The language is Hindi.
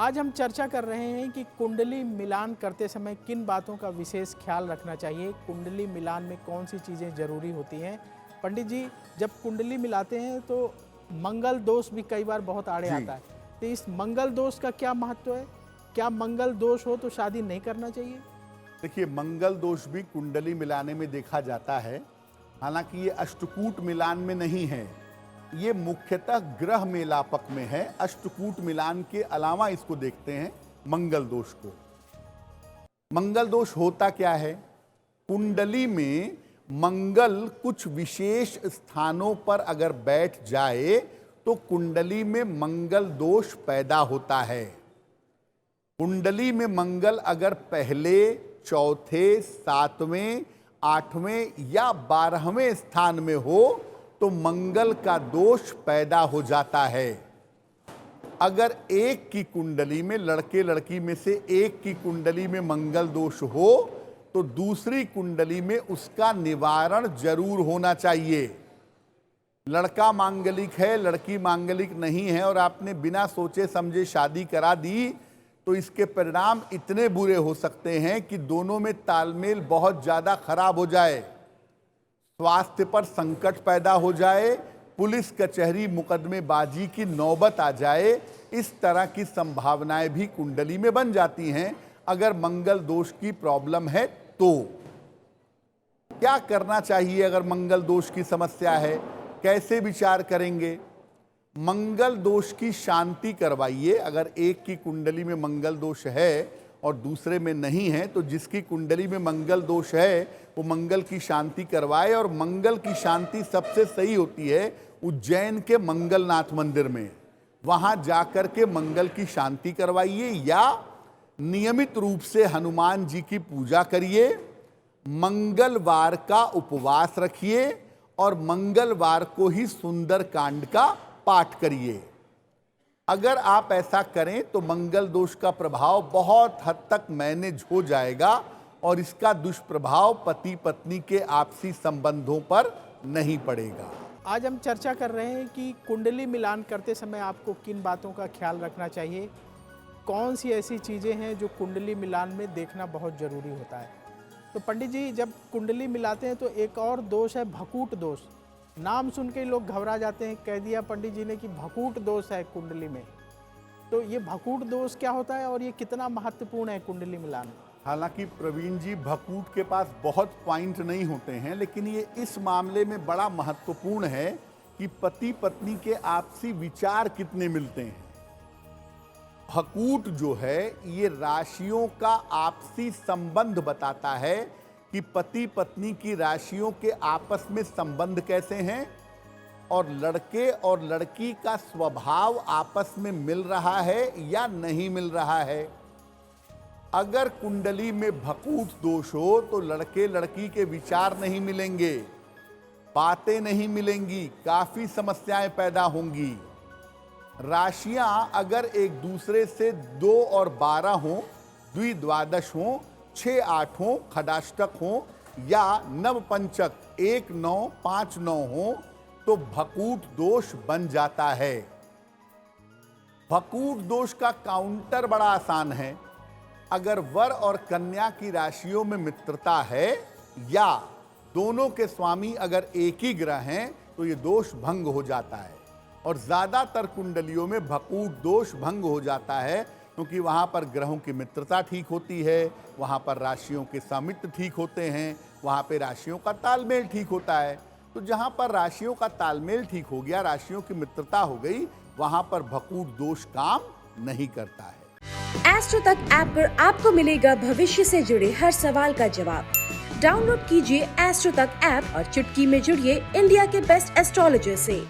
आज हम चर्चा कर रहे हैं कि कुंडली मिलान करते समय किन बातों का विशेष ख्याल रखना चाहिए, कुंडली मिलान में कौन सी चीज़ें ज़रूरी होती हैं। पंडित जी, जब कुंडली मिलाते हैं तो मंगल दोष भी कई बार बहुत आड़े आता है, तो इस मंगल दोष का क्या महत्व है? क्या मंगल दोष हो तो शादी नहीं करना चाहिए? देखिए, मंगल दोष भी कुंडली मिलाने में देखा जाता है। हालांकि ये अष्टकूट मिलान में नहीं है, ये मुख्यतः ग्रह मेलापक में है। अष्टकूट मिलान के अलावा इसको देखते हैं मंगल दोष को। मंगल दोष होता क्या है? कुंडली में मंगल कुछ विशेष स्थानों पर अगर बैठ जाए तो कुंडली में मंगल दोष पैदा होता है। कुंडली में मंगल अगर पहले, चौथे, सातवें, आठवें या 12वें स्थान में हो तो मंगल का दोष पैदा हो जाता है। अगर एक की कुंडली में, लड़के लड़की में से एक की कुंडली में मंगल दोष हो तो दूसरी कुंडली में उसका निवारण जरूर होना चाहिए। लड़का मांगलिक है, लड़की मांगलिक नहीं है और आपने बिना सोचे समझे शादी करा दी तो इसके परिणाम इतने बुरे हो सकते हैं कि दोनों में तालमेल बहुत ज़्यादा खराब हो जाए, स्वास्थ्य पर संकट पैदा हो जाए, पुलिस कचहरी मुकदमेबाजी की नौबत आ जाए। इस तरह की संभावनाएं भी कुंडली में बन जाती हैं अगर मंगल दोष की प्रॉब्लम है। तो क्या करना चाहिए अगर मंगल दोष की समस्या है? कैसे विचार करेंगे? मंगल दोष की शांति करवाइए। अगर एक की कुंडली में मंगल दोष है और दूसरे में नहीं है तो जिसकी कुंडली में मंगल दोष है वो मंगल की शांति करवाए। और मंगल की शांति सबसे सही होती है उज्जैन के मंगलनाथ मंदिर में, वहां जाकर के मंगल की शांति करवाइए या नियमित रूप से हनुमान जी की पूजा करिए, मंगलवार का उपवास रखिए और मंगलवार को ही सुंदर कांड का पाठ करिए। अगर आप ऐसा करें तो मंगल दोष का प्रभाव बहुत हद तक मैनेज हो जाएगा और इसका दुष्प्रभाव पति पत्नी के आपसी संबंधों पर नहीं पड़ेगा। आज हम चर्चा कर रहे हैं कि कुंडली मिलान करते समय आपको किन बातों का ख्याल रखना चाहिए, कौन सी ऐसी चीज़ें हैं जो कुंडली मिलान में देखना बहुत ज़रूरी होता है। तो पंडित जी, जब कुंडली मिलाते हैं तो एक और दोष है भकूट दोष। नाम सुन के लोग घबरा जाते हैं, कह दिया पंडित जी ने कि भकूट दोष है कुंडली में। तो ये भकूट दोष क्या होता है और ये कितना महत्वपूर्ण है कुंडली मिलान में? हालांकि प्रवीण जी, भकूट के पास बहुत पॉइंट नहीं होते हैं, लेकिन ये इस मामले में बड़ा महत्वपूर्ण है कि पति पत्नी के आपसी विचार कितने मिलते हैं। भकूट जो है ये राशियों का आपसी संबंध बताता है कि पति पत्नी की राशियों के आपस में संबंध कैसे हैं और लड़के और लड़की का स्वभाव आपस में मिल रहा है या नहीं मिल रहा है। अगर कुंडली में भकूट दोष हो तो लड़के लड़की के विचार नहीं मिलेंगे, बातें नहीं मिलेंगी, काफी समस्याएं पैदा होंगी। राशियां अगर एक दूसरे से 2 और 12 हों, द्विद्वादश हों, 6, 8 हों, खडाष्टक हों या नवपंचक 1, 9, 5, 9 हों तो भकूट दोष बन जाता है। भकूट दोष का काउंटर बड़ा आसान है। अगर वर और कन्या की राशियों में मित्रता है या दोनों के स्वामी अगर एक ही ग्रह हैं तो ये दोष भंग हो जाता है। और ज्यादातर कुंडलियों में भकूट दोष भंग हो जाता है क्योंकि वहाँ पर ग्रहों की मित्रता ठीक होती है, वहाँ पर राशियों के सामित्र ठीक होते हैं, वहाँ पे राशियों का तालमेल ठीक होता है। तो जहाँ पर राशियों का तालमेल ठीक हो गया, राशियों की मित्रता हो गई, वहाँ पर भकूट दोष काम नहीं करता है। एस्ट्रो तक ऐप पर आपको मिलेगा भविष्य से जुड़े हर सवाल का जवाब। डाउनलोड कीजिए एस्ट्रो तक ऐप और चुटकी में जुड़िए इंडिया के बेस्ट एस्ट्रोलॉजर से।